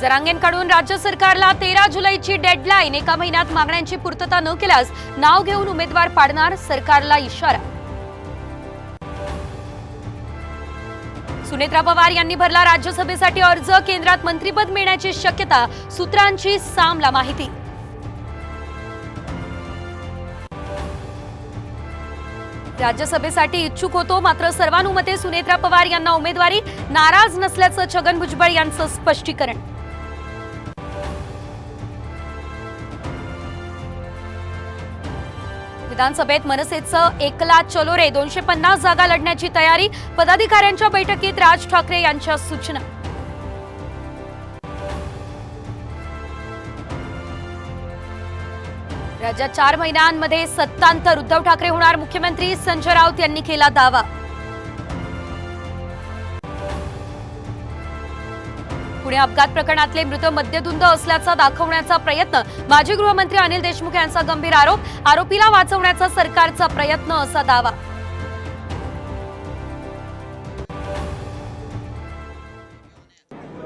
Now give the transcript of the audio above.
जरांगेंकडून राज्य सरकारला 13 जुलैची डेडलाईन, एका महिन्यात मागण्यांची पूर्तता न केल्यास नाव घेऊन उमेदवार पाडणार, सरकारला इशारा। सुनेत्रा पवार यांनी भरला राज्यसभेसाठी अर्ज, केंद्रात मंत्रिपद मिळण्याची शक्यता, सूत्रांची सामला माहिती। राज्यसभेसाठी इच्छुक होतो, मात्र सर्वानुमते सुनेत्रा पवार यांना उमेदवारी, नाराज नसल्याचं छगन भुजबळ यांचं स्पष्टीकरण। विधानसभेत मनसेचं एकला चलो रे, 250 जागा लढण्याची तयारी, पदाधिकाऱ्यांच्या बैठकीत राज ठाकरे यांच्या सूचना। राज्यात 4 महिन्यांमध्ये सत्तांतर, उद्धव ठाकरे होणार मुख्यमंत्री, संजय राऊत यांनी केला दावा। पुणे अपघात प्रकरणातले मृत मद्यधुंद असल्याचा दाखवण्याचा प्रयत्न, माजी गृहमंत्री अनिल देशमुख यांचा गंभीर आरोप, आरोपीला वाचवण्याचा सरकारचा प्रयत्न असा दावा।